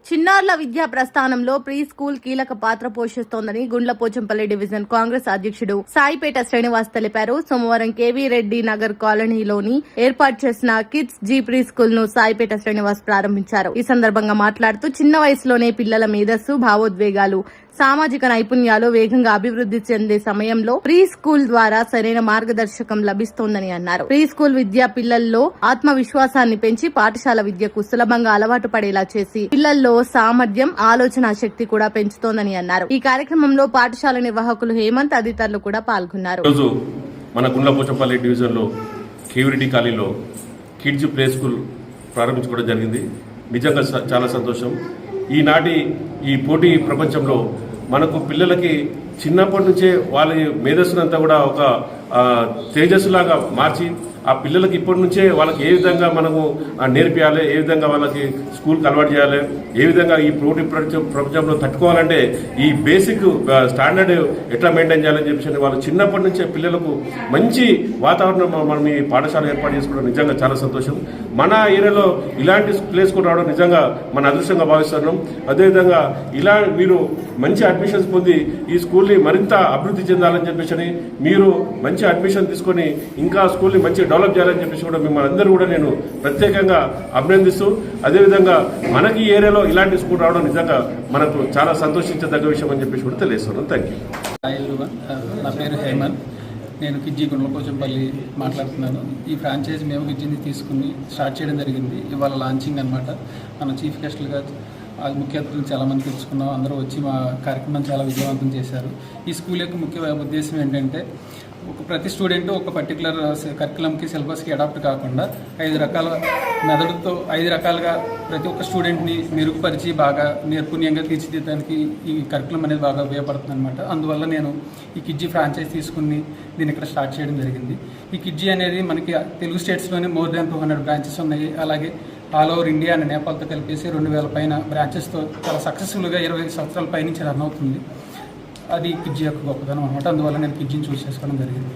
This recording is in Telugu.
చిన్నారుల విద్యా ప్రస్థానంలో ప్రీ స్కూల్ కీలక పాత్ర పోషిస్తోందని గుండ్లపోచంపల్లి డివిజన్ కాంగ్రెస్ అధ్యక్షుడు సాయిపేట శ్రీనివాస్ తెలిపారు. సోమవారం కేవీ రెడ్డి నగర్ కాలనీలోని ఏర్పాటు చేసిన కిడ్స్ జీ ప్రీ స్కూల్ ను సాయిపేట శ్రీనివాస్ ప్రారంభించారు. ఈ సందర్భంగా మాట్లాడుతూ చిన్న వయసులోనే పిల్లల మేధస్సు, భావోద్వేగాలు, సామాజిక నైపుణ్యాలు వేగంగా అభివృద్ధి చెందే సమయంలో ప్రీ స్కూల్ ద్వారా సరైన మార్గదర్శకం లభిస్తోందని అన్నారు. ప్రీ స్కూల్ విద్య పిల్లల్లో ఆత్మవిశ్వాసాన్ని పెంచి పాఠశాల విద్యకు సులభంగా అలవాటు పడేలా చేసి పిల్లల్లో సామర్థ్యం, ఆలోచన శక్తి కూడా పెంచుతోందని అన్నారు. ఈ కార్యక్రమంలో పాఠశాల నిర్వాహకులు హేమంత్ తదితరులు కూడా పాల్గొన్నారు. మన గుండ్లపోచంపల్లి డివిజన్ లో కేవిరెడ్డి కాలనీలో కిడ్స్ ప్లే స్కూల్ ప్రారంభించుకోవడం జరిగింది. నిజంగా చాలా సంతోషం. ఈనాటి ఈ పోటీ ప్రపంచంలో మనకు పిల్లలకి చిన్నప్పటి నుంచే వాళ్ళ మేధస్సునంతా కూడా ఒక తేజస్సులాగా మార్చి ఆ పిల్లలకి ఇప్పటి నుంచే వాళ్ళకి ఏ విధంగా మనము నేర్పియాలి, ఏ విధంగా వాళ్ళకి స్కూల్కి అలవాటు చేయాలి, ఏ విధంగా ఈ పోటీ ప్రపంచంలో తట్టుకోవాలంటే ఈ బేసిక్ స్టాండర్డ్ ఎట్లా మెయింటైన్ చేయాలని చెప్పేసి వాళ్ళు చిన్నప్పటి నుంచే పిల్లలకు మంచి వాతావరణం మనం ఈ పాఠశాల ఏర్పాటు చేసుకోవడం నిజంగా చాలా సంతోషం. మన ఏరియాలో ఇలాంటి ప్లే స్కూల్ రావడం నిజంగా మన అదృష్టంగా భావిస్తున్నాం. అదేవిధంగా ఇలా మీరు మంచి అడ్మిషన్స్ పొంది ఈ స్కూల్ని మరింత అభివృద్ధి చెందాలని చెప్పేసి మీరు మంచి అడ్మిషన్ తీసుకొని ఇంకా స్కూల్ని మంచి డెవలప్ చేయాలని చెప్పేసి కూడా మిమ్మల్ని అందరూ కూడా నేను ప్రత్యేకంగా అభినందిస్తూ, అదేవిధంగా మనకి ఈ ఏరియాలో ఇలాంటి స్కూల్ రావడం నిజంగా మనకు చాలా సంతోషించదగ్గ విషయం అని చెప్పేసి కూడా తెలియజేస్తున్నాను. Thank you. నా పేరు హేమంత్. నేను కిడ్జీ గుండ్లపోచంపల్లి మాట్లాడుతున్నాను. ఈ ఫ్రాంచైజ్ మేము కిడ్జీని తీసుకుని స్టార్ట్ చేయడం జరిగింది. ఇవాళ లాంచింగ్ అనమాట. మన చీఫ్ గెస్టులుగా ముఖ్య అతిథులు చాలామంది తెలుసుకున్నాం. అందరూ వచ్చి మా కార్యక్రమం చాలా విజయవంతం చేశారు. ఈ స్కూల్ యొక్క ముఖ్య ఉద్దేశం ఏంటంటే ప్రతి స్టూడెంట్ ఒక పర్టికులర్ కరికులంకి, సిలబస్కి అడాప్ట్ కాకుండా 5 రకాల మెథడ్తో 5 రకాలుగా ప్రతి ఒక్క స్టూడెంట్ని మెరుగుపరిచి బాగా నైపుణ్యంగా తీర్చిదిద్దడానికి ఈ కరికులం అనేది బాగా ఉపయోగపడుతుంది అనమాట. అందువల్ల నేను ఈ కిడ్జీ ఫ్రాంచైజ్ తీసుకుని దీన్ని ఇక్కడ స్టార్ట్ చేయడం జరిగింది. ఈ కిడ్జీ అనేది మనకి తెలుగు స్టేట్స్లోనే మోర్ దాన్ 200 బ్రాంచెస్ ఉన్నాయి. అలాగే ఆల్ ఓవర్ ఇండియా అండ్ నేపాల్తో కలిపేసి 2000 పైన బ్రాంచెస్తో చాలా సక్సెస్ఫుల్గా 20 సంవత్సరాల పైనుంచి రన్ అవుతుంది. అది కిడ్జీ యొక్క గొప్పదనం అనమాట. అందువల్ల నేను కిడ్జీని చూస్ చేసుకోవడం జరిగింది.